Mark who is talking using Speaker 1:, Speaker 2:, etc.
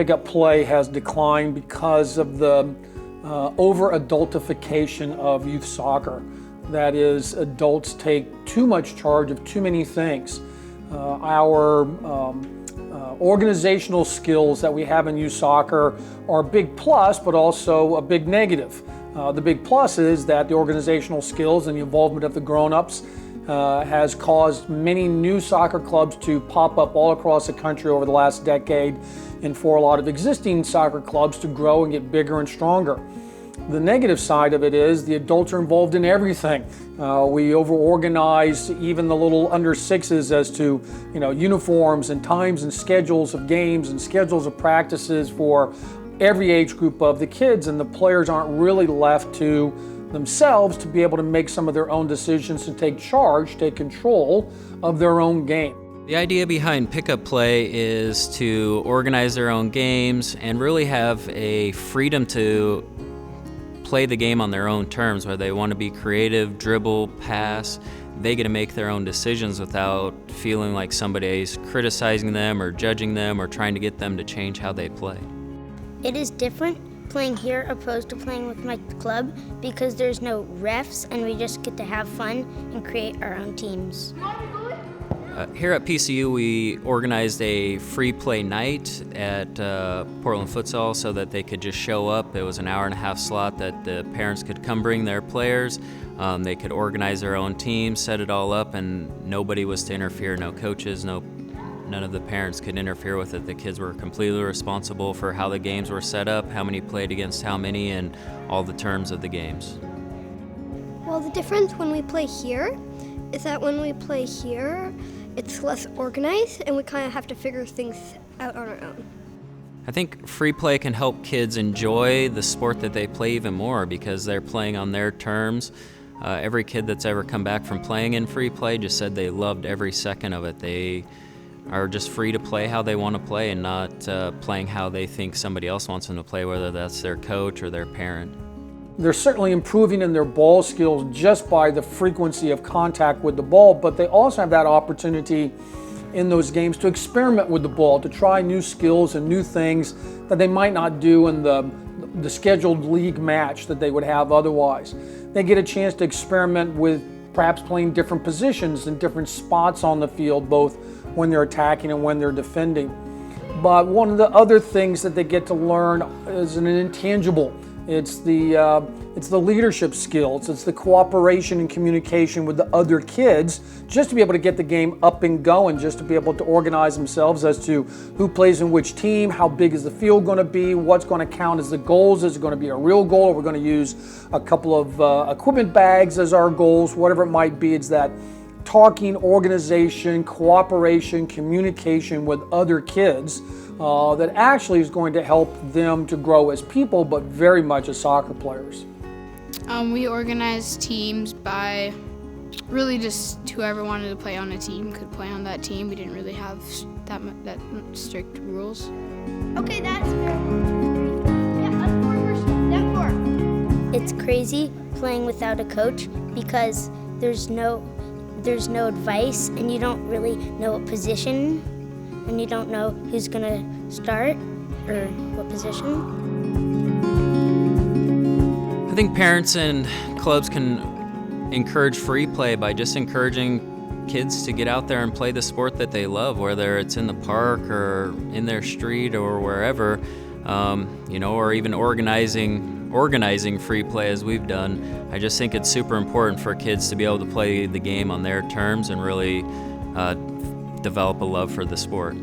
Speaker 1: pickup play has declined because of the over-adultification of youth soccer. That is, adults take too much charge of too many things. Our organizational skills that we have in youth soccer are a big plus, but also a big negative. The big plus is that the organizational skills and the involvement of the grown-ups has caused many new soccer clubs to pop up all across the country over the last decade, and for a lot of existing soccer clubs to grow and get bigger and stronger. The negative side of it is the adults are involved in everything. We over-organize even the little under sixes as to uniforms and times and schedules of games and schedules of practices for every age group of the kids, and the players aren't really left to themselves to be able to make some of their own decisions, to take charge, take control of their own game.
Speaker 2: The idea behind pickup play is to organize their own games and really have a freedom to play the game on their own terms, where they want to be creative, dribble, pass. They get to make their own decisions without feeling like somebody's criticizing them or judging them or trying to get them to change how they play.
Speaker 3: It is different playing here opposed to playing with my club because there's no refs and we just get to have fun and create our own teams.
Speaker 2: Here at PCU, we organized a free play night at Portland Futsal so that they could just show up. It was an hour-and-a-half slot that the parents could come bring their players. They could organize their own team, set it all up, and nobody was to interfere. No coaches, none of the parents could interfere with it. The kids were completely responsible for how the games were set up, how many played against how many, and all the terms of the games.
Speaker 4: Well, the difference when we play here is that when we play here, it's less organized and we kind of have to figure things out on our own.
Speaker 2: I think free play can help kids enjoy the sport that they play even more because they're playing on their terms. Every kid that's ever come back from playing in free play just said they loved every second of it. They are just free to play how they want to play and not playing how they think somebody else wants them to play, whether that's their coach or their parent.
Speaker 1: They're certainly improving in their ball skills just by the frequency of contact with the ball, but they also have that opportunity in those games to experiment with the ball, to try new skills and new things that they might not do in the scheduled league match that they would have otherwise. They get a chance to experiment with perhaps playing different positions and different spots on the field, both when they're attacking and when they're defending. But one of the other things that they get to learn is an intangible. It's the leadership skills, it's the cooperation and communication with the other kids, just to be able to get the game up and going, just to be able to organize themselves as to who plays in which team, how big is the field going to be, what's going to count as the goals, is it going to be a real goal, or we're going to use a couple of equipment bags as our goals, whatever it might be. It's that talking, organization, cooperation, communication with other kids that actually is going to help them to grow as people, but very much as soccer players.
Speaker 5: We organized teams by really just whoever wanted to play on a team could play on that team. We didn't really have that strict rules.
Speaker 4: Okay, that's fair. Yeah, us four versus them four.
Speaker 3: It's crazy playing without a coach because there's no advice and you don't really know what position and you don't know who's gonna start or what position.
Speaker 2: I think parents and clubs can encourage free play by just encouraging kids to get out there and play the sport that they love, whether it's in the park or in their street or wherever, or even organizing free play as we've done. I just think it's super important for kids to be able to play the game on their terms and really develop a love for the sport.